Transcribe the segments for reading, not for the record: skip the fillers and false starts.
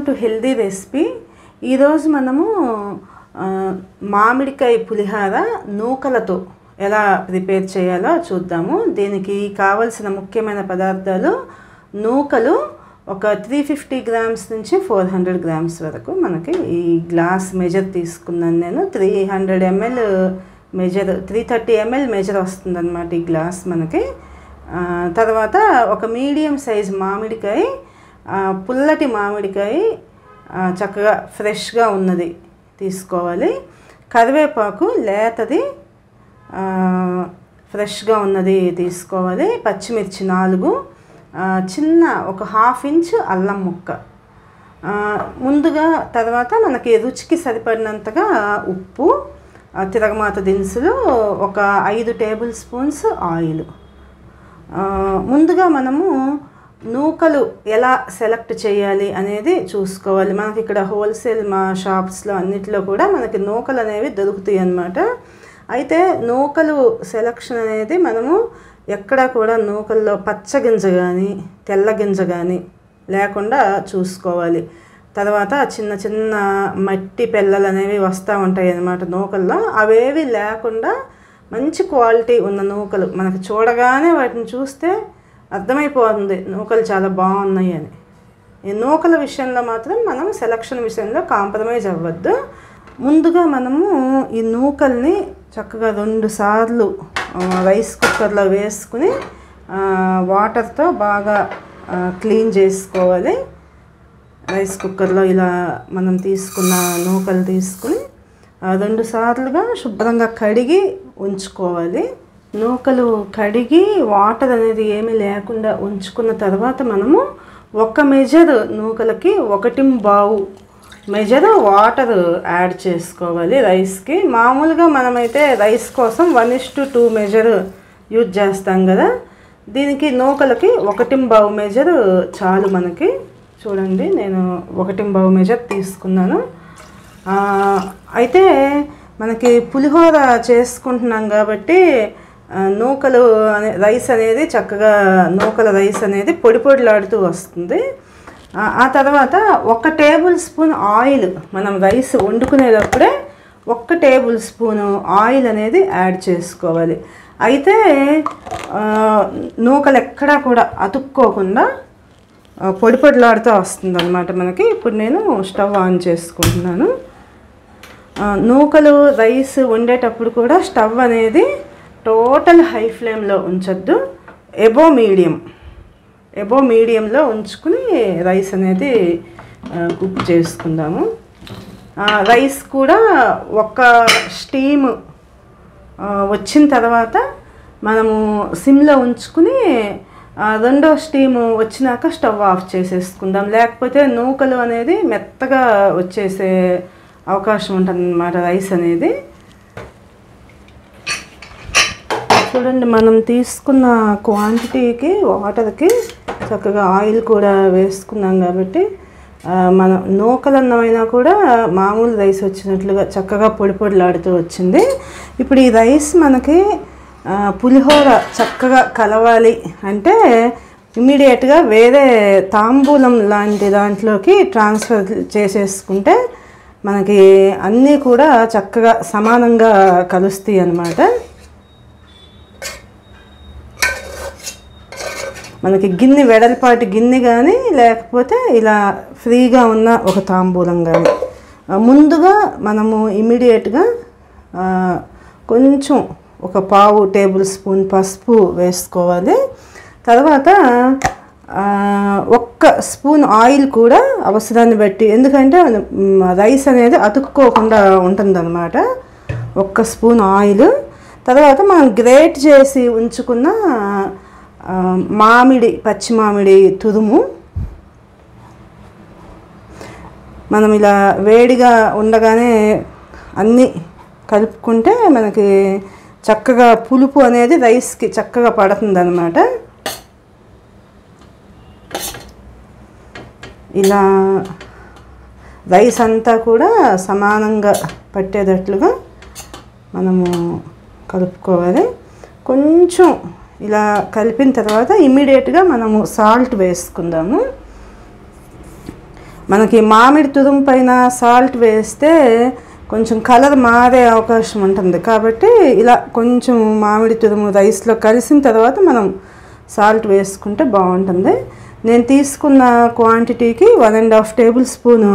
Welcome to healthy recipe. ఈరోజు మనము మామిడికాయ పులిహోర నూకలతో ఎలా ప్రిపేర్ చేయాలో చూద్దాము. దీనికి కావాల్సిన ముఖ్యమైన పదార్థాలు నూకలు ఒక 350 గ్రామ్స్ నుంచి 400 గ్రామ్స్ వరకు. మనకి ఈ గ్లాస్ మెజర్ తీసుకున్నాను నేను. 300 ml మెజర్, 330 ml మెజర్ వస్తుంది అన్నమాట ఈ గ్లాస్ మనకి. తర్వాత ఒక మీడియం సైజ్ మామిడికాయ, పుల్లటి మామిడికాయ చక్కగా ఫ్రెష్గా ఉన్నది తీసుకోవాలి. కరివేపాకు లేతది ఫ్రెష్గా ఉన్నది తీసుకోవాలి. పచ్చిమిర్చి 4, చిన్న ఒక 1/2 ఇంచ్ అల్లం ముక్క. ముందుగా తర్వాత మనకి రుచికి సరిపడినంతగా ఉప్పు, తిరగమాత దినుసులు, ఒక 5 టేబుల్ స్పూన్స్ ఆయిల్. ముందుగా మనము నూకలు ఎలా సెలెక్ట్ చేయాలి అనేది చూసుకోవాలి. మనకి ఇక్కడ హోల్సేల్ మా షాప్స్లో అన్నిట్లో కూడా మనకి నూకలు అనేవి దొరుకుతాయి అన్నమాట. అయితే నూకలు సెలెక్షన్ అనేది మనము ఎక్కడా కూడా నూకల్లో పచ్చ గింజ కానీ తెల్ల గింజ కానీ లేకుండా చూసుకోవాలి. తర్వాత చిన్న చిన్న మట్టి పెళ్ళలు అనేవి వస్తూ ఉంటాయి అన్నమాట నూకల్లో. అవేవి లేకుండా మంచి క్వాలిటీ ఉన్న నూకలు మనకి చూడగానే వాటిని చూస్తే అర్థమైపోతుంది నూకలు చాలా బాగున్నాయి అని. ఈ నూకల విషయంలో మాత్రం మనం సెలక్షన్ విషయంలో కాంప్రమైజ్ అవ్వద్దు. ముందుగా మనము ఈ నూకల్ని చక్కగా 2 సార్లు రైస్ కుక్కర్లో వేసుకుని వాటర్తో బాగా క్లీన్ చేసుకోవాలి. రైస్ కుక్కర్లో ఇలా మనం తీసుకున్న నూకలు తీసుకుని 2 సార్లుగా శుభ్రంగా కడిగి ఉంచుకోవాలి. నూకలు కడిగి వాటర్ అనేది ఏమీ లేకుండా ఉంచుకున్న తర్వాత మనము 1 మెజర్ నూకలకి 1.5 మెజర్ వాటర్ యాడ్ చేసుకోవాలి రైస్కి. మామూలుగా మనమైతే రైస్ కోసం 1:2 మెజర్ యూజ్ చేస్తాం కదా. దీనికి నూకలకి 1.5 మెజర్ చాలు మనకి. చూడండి, నేను 1.5 మెజర్ తీసుకున్నాను. అయితే మనకి పులిహోర చేసుకుంటున్నాం కాబట్టి నూకలు రైస్ అనేది చక్కగా నూకల రైస్ అనేది పొడి పొడిలాడుతూ వస్తుంది. ఆ తర్వాత 1 టేబుల్ స్పూన్ ఆయిల్, మనం రైస్ వండుకునేటప్పుడే 1 టేబుల్ స్పూన్ ఆయిల్ అనేది యాడ్ చేసుకోవాలి. అయితే నూకలు ఎక్కడా కూడా అతుక్కోకుండా పొడి పొడిలాడుతూ వస్తుంది అన్నమాట మనకి. ఇప్పుడు నేను స్టవ్ ఆన్ చేసుకుంటున్నాను. నూకలు రైస్ వండేటప్పుడు కూడా స్టవ్ అనేది టోటల్ హై ఫ్లేమ్లో ఉంచొద్దు. ఎబో మీడియంలో ఉంచుకుని రైస్ అనేది కుక్ చేసుకుందాము. రైస్ కూడా ఒక స్టీమ్ వచ్చిన తర్వాత మనము సిమ్లో ఉంచుకుని 2వ స్టీమ్ వచ్చినాక స్టవ్ ఆఫ్ చేసేసుకుందాం. లేకపోతే నూకలు అనేది మెత్తగా వచ్చేసే అవకాశం ఉంటుంది అన్నమాట రైస్ అనేది. చూడండి, మనం తీసుకున్న క్వాంటిటీకి వాటర్కి చక్కగా ఆయిల్ కూడా వేసుకున్నాం కాబట్టి మనం నూకలన్నమైనా కూడా మామూలు రైస్ వచ్చినట్లుగా చక్కగా పొడి పొడిలాడుతూ వచ్చింది. ఇప్పుడు ఈ రైస్ మనకి పులిహోర చక్కగా కలవాలి అంటే ఇమ్మీడియట్గా వేరే తాంబూలం లాంటి దాంట్లోకి ట్రాన్స్ఫర్ చేసేసుకుంటే మనకి అన్నీ కూడా చక్కగా సమానంగా కలుస్తాయి అన్నమాట. మనకి గిన్నె, వెడల్పాటి గిన్నె కానీ లేకపోతే ఇలా ఫ్రీగా ఉన్న ఒక తాంబూలం కానీ. ముందుగా మనము ఇమ్మీడియట్గా కొంచెం ఒక 1/2 టేబుల్ స్పూన్ పసుపు వేసుకోవాలి. తర్వాత 1 స్పూన్ ఆయిల్ కూడా అవసరాన్ని బట్టి, ఎందుకంటే రైస్ అనేది అతుక్కోకుండా ఉంటుందన్నమాట. 1 స్పూన్ ఆయిల్. తర్వాత మనం గ్రేట్ చేసి ఉంచుకున్న పచ్చి మామిడి తురుము మనం ఇలా వేడిగా ఉండగానే అన్నీ కలుపుకుంటే మనకి చక్కగా పులుపు అనేది రైస్కి చక్కగా పడుతుంది అన్నమాట. ఇలా రైస్ అంతా కూడా సమానంగా పట్టేటట్లుగా మనము కలుపుకోవాలి. కొంచెం ఇలా కలిపిన తర్వాత ఇమ్మీడియట్గా మనము సాల్ట్ వేసుకుందాము. మనకి మామిడి తురుము పైన సాల్ట్ వేస్తే కొంచెం కలర్ మారే అవకాశం ఉంటుంది. కాబట్టి ఇలా కొంచెం మామిడి తురుము రైస్లో కలిసిన తర్వాత మనం సాల్ట్ వేసుకుంటే బాగుంటుంది. నేను తీసుకున్న క్వాంటిటీకి 1.5 టేబుల్ స్పూన్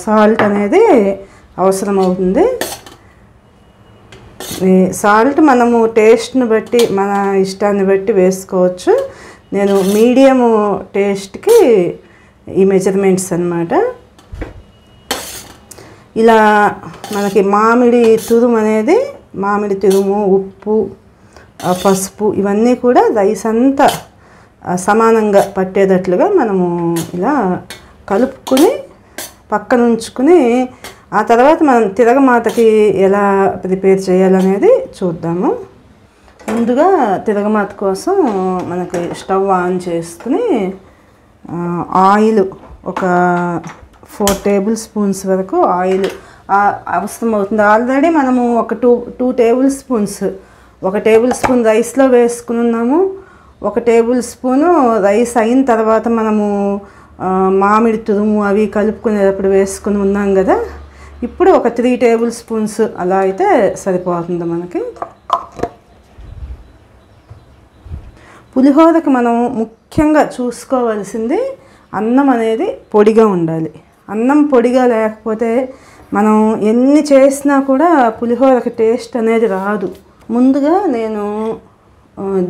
సాల్ట్ అనేది అవసరం అవుతుంది. ఈ సాల్ట్ మనము టేస్ట్ని బట్టి మన ఇష్టాన్ని బట్టి వేసుకోవచ్చు. నేను మీడియం టేస్ట్కి ఈ మెజర్మెంట్స్ అన్నమాట. ఇలా మనకి మామిడి తురుము, ఉప్పు, పసుపు ఇవన్నీ కూడా రైస్ అంతా సమానంగా పట్టేటట్లుగా మనము ఇలా కలుపుకొని పక్కన ఉంచుకొని ఆ తర్వాత మనం తిరగమాతకి ఎలా ప్రిపేర్ చేయాలనేది చూద్దాము. ముందుగా తిరగమాత కోసం మనకి స్టవ్ ఆన్ చేసుకుని ఆయిల్ ఒక 4 టేబుల్ స్పూన్స్ వరకు ఆయిల్ అవసరం అవుతుంది. ఆల్రెడీ మనము ఒక 2 టేబుల్ స్పూన్స్, 1 టేబుల్ స్పూన్ రైస్లో వేసుకుని ఉన్నాము. 1 టేబుల్ స్పూను రైస్ అయిన తర్వాత మనము మామిడి తురుము అవి కలుపుకునేటప్పుడు వేసుకుని ఉన్నాం కదా. ఇప్పుడు ఒక 3 టేబుల్ స్పూన్స్ అలా అయితే సరిపోతుంది మనకి. పులిహోరకి మనం ముఖ్యంగా చూసుకోవాల్సింది అన్నం అనేది పొడిగా ఉండాలి. అన్నం పొడిగా లేకపోతే మనం ఎన్ని చేసినా కూడా పులిహోరకి టేస్ట్ అనేది రాదు. ముందుగా నేను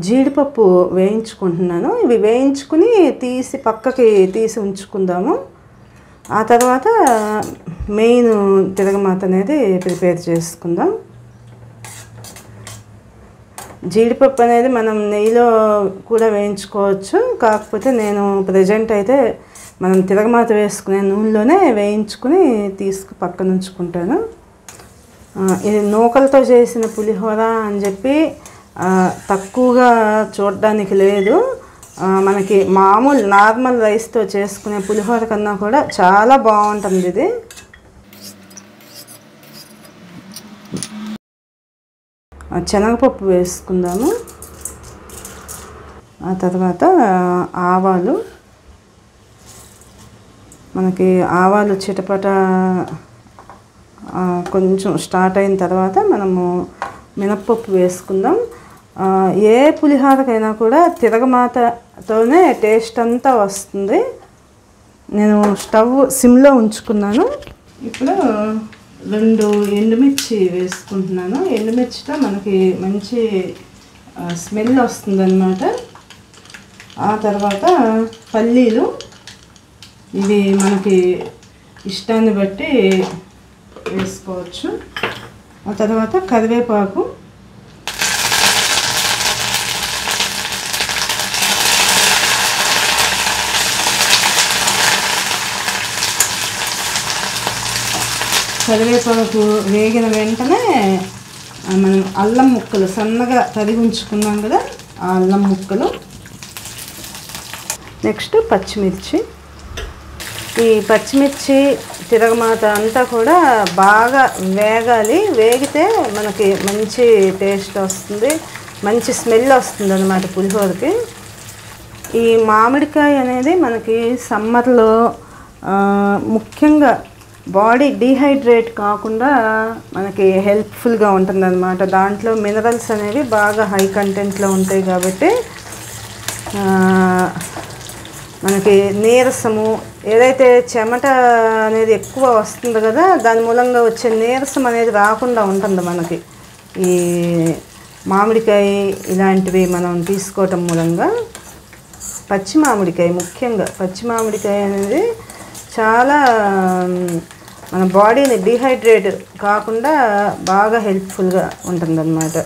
జీడిపప్పు వేయించుకుంటున్నాను. ఇవి వేయించుకుని పక్కకి తీసి ఉంచుకుందాము. ఆ తర్వాత మెయిన్ తిరగమాత అనేది ప్రిపేర్ చేసుకుందాం. జీడిపప్పు అనేది మనం నెయ్యిలో కూడా వేయించుకోవచ్చు. కాకపోతే నేను ప్రజెంట్ అయితే మనం తిరగమాత వేసుకునే నూనెలోనే వేయించుకుని పక్కన ఉంచుకుంటాను. ఇది నూకలతో చేసిన పులిహోర అని చెప్పి తక్కువగా చూడడానికి లేదు. మనకి మామూలు నార్మల్ రైస్తో చేసుకునే పులిహోర కన్నా కూడా చాలా బాగుంటుంది ఇది. శనగపప్పు వేసుకుందాము. ఆ తర్వాత ఆవాలు, మనకి ఆవాలు చిటపట కొంచెం స్టార్ట్ అయిన తర్వాత మనము మినప్పప్పు వేసుకుందాం. ఏ పులిహోరకైనా కూడా తిరగమాతతోనే టేస్ట్ అంతా వస్తుంది. నేను స్టవ్ సిమ్లో ఉంచుకున్నాను. ఇప్పుడు 2 ఎండుమిర్చి వేసుకుంటున్నాను. ఎండుమిర్చితో మనకి మంచి స్మెల్ వస్తుంది అన్నమాట. ఆ తర్వాత పల్లీలు, ఇవి మనకి ఇష్టాన్ని బట్టి వేసుకోవచ్చు. ఆ తర్వాత కరివేపాకు, కరివేపాకు వేగిన వెంటనే మనం అల్లం ముక్కలు సన్నగా తరిగి ఉంచుకున్నాం కదా, ఆ అల్లం ముక్కలు. నెక్స్ట్ పచ్చిమిర్చి. ఈ పచ్చిమిర్చి తిరగమాత అంతా కూడా బాగా వేగాలి. వేగితే మనకి మంచి టేస్ట్ వస్తుంది, మంచి స్మెల్ వస్తుంది అన్నమాట పులిహోరకి. ఈ మామిడికాయ అనేది మనకి సమ్మర్లో ముఖ్యంగా బాడీ డీహైడ్రేట్ కాకుండా మనకి హెల్ప్ఫుల్గా ఉంటుంది అన్నమాట. దాంట్లో మినరల్స్ అనేవి బాగా హై కంటెంట్లో ఉంటాయి. కాబట్టి మనకి నీరసము, ఏదైతే చెమట అనేది ఎక్కువ వస్తుంది కదా, దాని మూలంగా వచ్చే నీరసం అనేది రాకుండా ఉంటుంది మనకి ఈ మామిడికాయ ఇలాంటివి మనం తీసుకోవటం మూలంగా. పచ్చి మామిడికాయ, ముఖ్యంగా పచ్చి మామిడికాయ అనేది చాలా మన బాడీని డీహైడ్రేట్ కాకుండా బాగా హెల్ప్ఫుల్గా ఉంటుందన్నమాట.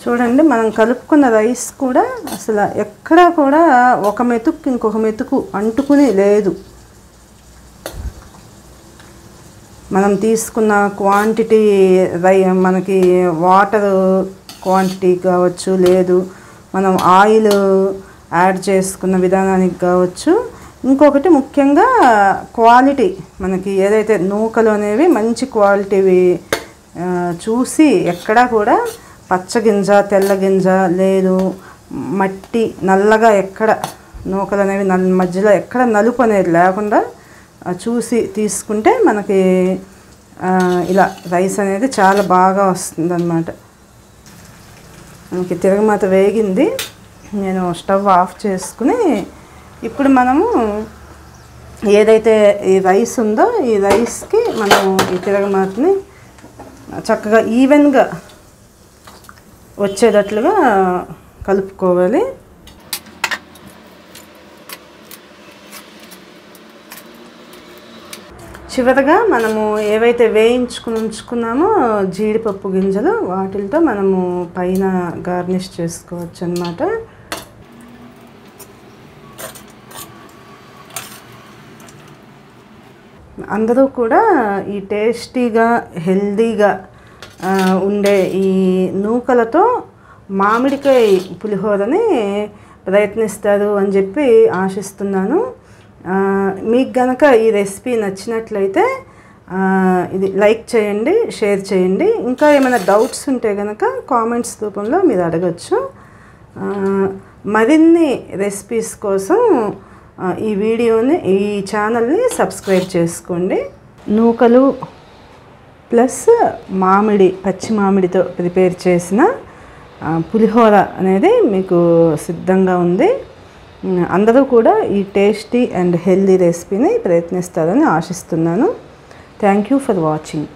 చూడండి, మనం కలుపుకున్న రైస్ కూడా అసలు ఎక్కడా కూడా ఒక మెతుకు ఇంకొక మెతుకు అంటుకుని లేదు. మనం తీసుకున్న క్వాంటిటీ మనకి వాటర్ క్వాంటిటీ కావచ్చు, లేదు మనం ఆయిల్ యాడ్ చేసుకున్న విధానానికి కావచ్చు. ఇంకొకటి ముఖ్యంగా క్వాలిటీ, మనకి ఏదైతే నూకలు అనేవి మంచి క్వాలిటీవి చూసి ఎక్కడా కూడా పచ్చగింజ తెల్లగింజ లేదు, మట్టి నల్లగా ఎక్కడ నూకలు అనేవి మధ్యలో ఎక్కడ నలుపు అనేది లేకుండా చూసి తీసుకుంటే మనకి ఇలా రైస్ అనేది చాలా బాగా వస్తుందన్నమాట. మనకి తిరగమాత వేగింది. నేను స్టవ్ ఆఫ్ చేసుకుని ఇప్పుడు మనము ఏదైతే ఈ రైస్ ఉందో ఈ రైస్కి మనము ఈ తిరగమాతని చక్కగా ఈవెన్గా వచ్చేటట్లుగా కలుపుకోవాలి. చివరగా మనము ఏవైతే వేయించుకుని ఉంచుకున్నామో జీడిపప్పు గింజలు వాటితో మనము పైన గార్నిష్ చేసుకోవచ్చు అన్నమాట. అందరూ కూడా ఈ టేస్టీగా హెల్దీగా ఉండే ఈ నూకలతో మామిడికాయ పులిహోరని ప్రయత్నిస్తారు అని చెప్పి ఆశిస్తున్నాను. మీకు గనక ఈ రెసిపీ నచ్చినట్లయితే ఇది లైక్ చేయండి, షేర్ చేయండి. ఇంకా ఏమైనా డౌట్స్ ఉంటే కనుక కామెంట్స్ రూపంలో మీరు అడగచ్చు. మరిన్ని రెసిపీస్ కోసం ఈ వీడియోని ఈ ఛానల్ని సబ్స్క్రైబ్ చేసుకోండి. నూకలు ప్లస్ మామిడి, పచ్చి మామిడితో ప్రిపేర్ చేసిన పులిహోర అనేది మీకు సిద్ధంగా ఉంది. అందరూ కూడా ఈ టేస్టీ అండ్ హెల్దీ రెసిపీని ప్రయత్నిస్తారని ఆశిస్తున్నాను. Thank you for watching.